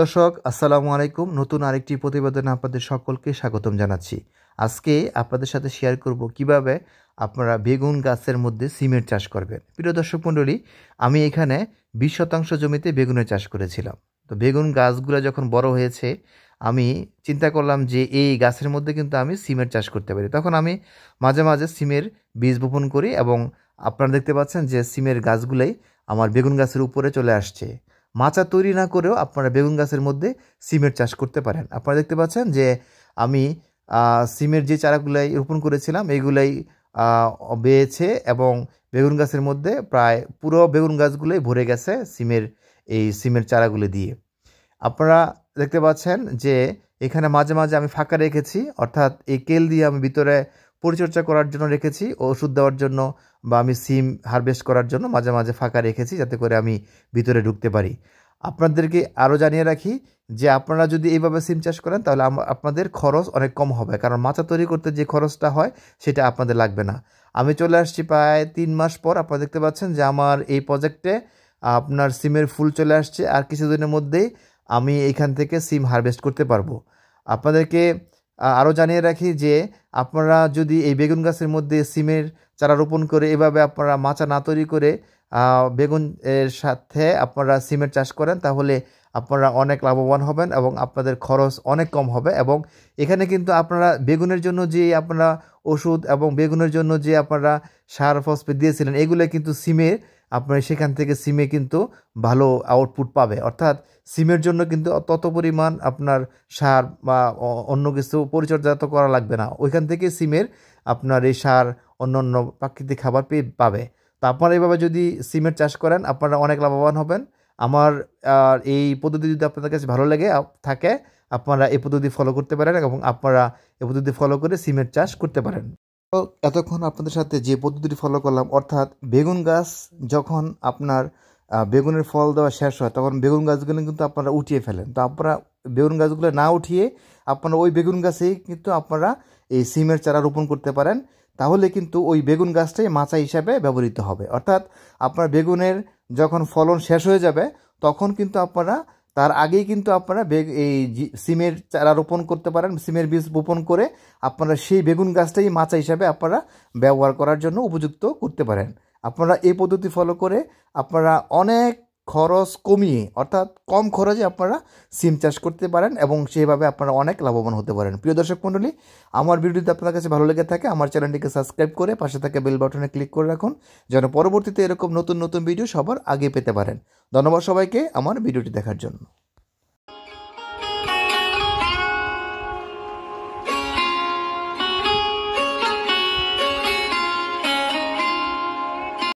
দর্শক আসসালামু আলাইকুম। নতুন আরেকটি প্রতিবেদনে আপনাদের সকলকে স্বাগতম জানাচ্ছি। আজকে আপনাদের সাথে শেয়ার করব কিভাবে আপনারা বেগুন গাছের মধ্যে সিমের চাষ করবেন। প্রিয় দর্শক মণ্ডলী, আমি এখানে 20% জমিতে বেগুনের চাষ করেছিলাম। তো বেগুন গাছগুলো যখন বড় হয়েছে, আমি চিন্তা করলাম যে এই গাছের মধ্যে কিন্তু আমি সিমের চাষ করতে পারি। তখন আমি মাঝে মাঝে সিমের বীজ বপন করি এবং আপনারা দেখতে পাচ্ছেন যে সিমের গাছগুলোই আমার বেগুন গাছের উপরে চলে আসছে। মাচা তৈরি না করেও আপনারা বেগুন গাছের মধ্যে সিমের চাষ করতে পারেন। আপনারা দেখতে পাচ্ছেন যে আমি সিমের যে চারাগুলাই রোপণ করেছিলাম এইগুলাই বেয়েছে এবং বেগুন গাছের মধ্যে প্রায় পুরো বেগুন গাছগুলোই ভরে গেছে সিমের চারাগুলো দিয়ে। আপনারা দেখতে পাচ্ছেন যে এখানে মাঝে মাঝে আমি ফাঁকা রেখেছি, অর্থাৎ এই কেল দিয়ে আমি ভিতরে পরিচর্যা করার জন্য রেখেছি, ওষুধ দেওয়ার জন্য বা আমি সিম হারভেস্ট করার জন্য মাঝে মাঝে ফাঁকা রেখেছি, যাতে করে আমি ভিতরে ঢুকতে পারি। আপনাদেরকে আরও জানিয়ে রাখি যে আপনারা যদি এইভাবে সিম চাষ করেন তাহলে আপনাদের খরচ অনেক কম হবে, কারণ মাচা তৈরি করতে যে খরচটা হয় সেটা আপনাদের লাগবে না। আমি চলে আসছি প্রায় 3 মাস পর। আপনারা দেখতে পাচ্ছেন যে আমার এই প্রজেক্টে আপনার সিমের ফুল চলে আসছে, আর কিছুদিনের মধ্যেই আমি এখান থেকে সিম হারভেস্ট করতে পারবো। আপনাদেরকে আরও জানিয়ে রাখি যে আপনারা যদি এই বেগুন গাছের মধ্যে সিমের চারা রোপণ করে এভাবে আপনারা মাচা না তৈরি করে বেগুন এর সাথে আপনারা সিমের চাষ করেন, তাহলে আপনারা অনেক লাভবান হবেন এবং আপনাদের খরচ অনেক কম হবে। এবং এখানে কিন্তু আপনারা বেগুনের জন্য যে আপনারা ওষুধ এবং বেগুনের জন্য যে আপনারা সার ফসফেট দিয়েছিলেন, এগুলো কিন্তু আপনারা সেখান থেকে সিমে কিন্তু ভালো আউটপুট পাবে। অর্থাৎ সিমের জন্য কিন্তু তত পরিমাণ আপনার সার বা অন্য কিছু পরিচর্যা তো করা লাগবে না, ওইখান থেকে সিমের আপনার এই সার অন্য প্রাকৃতিক খাবার পাবে। তো আপনারা এইভাবে যদি সিমের চাষ করেন আপনারা অনেক লাভবান হবেন। আমার এই পদ্ধতি যদি আপনাদের কাছে ভালো লেগে থাকে আপনারা এই পদ্ধতি ফলো করতে পারেন এবং আপনারা এই পদ্ধতি ফলো করে সিমের চাষ করতে পারেন। তো এতক্ষণ আপনাদের সাথে যে পদ্ধতিটি ফলো করলাম, অর্থাৎ বেগুন গাছ যখন আপনার বেগুনের ফল দেওয়া শেষ হয় তখন বেগুন গাছগুলো কিন্তু আপনারা উঠিয়ে ফেলেন। তো আপনারা বেগুন গাছগুলো না উঠিয়ে আপনারা ওই বেগুন গাছেই কিন্তু আপনারা এই সিমের চারা রোপণ করতে পারেন, তাহলে কিন্তু ওই বেগুন গাছটাই মাচা হিসাবে ব্যবহৃত হবে। অর্থাৎ আপনার বেগুনের যখন ফলন শেষ হয়ে যাবে তখন কিন্তু আপনারা তার আগেই কিন্তু আপনারা এই সিমের চারা রোপণ করতে পারেন, সিমের বীজ বপন করে আপনারা সেই বেগুন গাছটাই মাচা হিসাবে আপনারা ব্যবহার করার জন্য উপযুক্ত করতে পারেন। আপনারা এই পদ্ধতি ফলো করে আপনারা অনেক খরচ কমিয়ে, অর্থাৎ কম খরচে আপনারা সিম চাষ করতে পারেন এবং সেভাবে আপনারা অনেক লাভবান হতে পারেন। প্রিয় দর্শক মণ্ডলী, আমার ভিডিওটি আপনার কাছে ভালো লেগে থাকে আমার চ্যানেলটিকে সাবস্ক্রাইব করে পাশে থাকা বেল বাটনে ক্লিক করে রাখুন, যেন পরবর্তীতে এরকম নতুন নতুন ভিডিও সবার আগে পেতে পারেন। ধন্যবাদ সবাইকে আমার ভিডিওটি দেখার জন্য।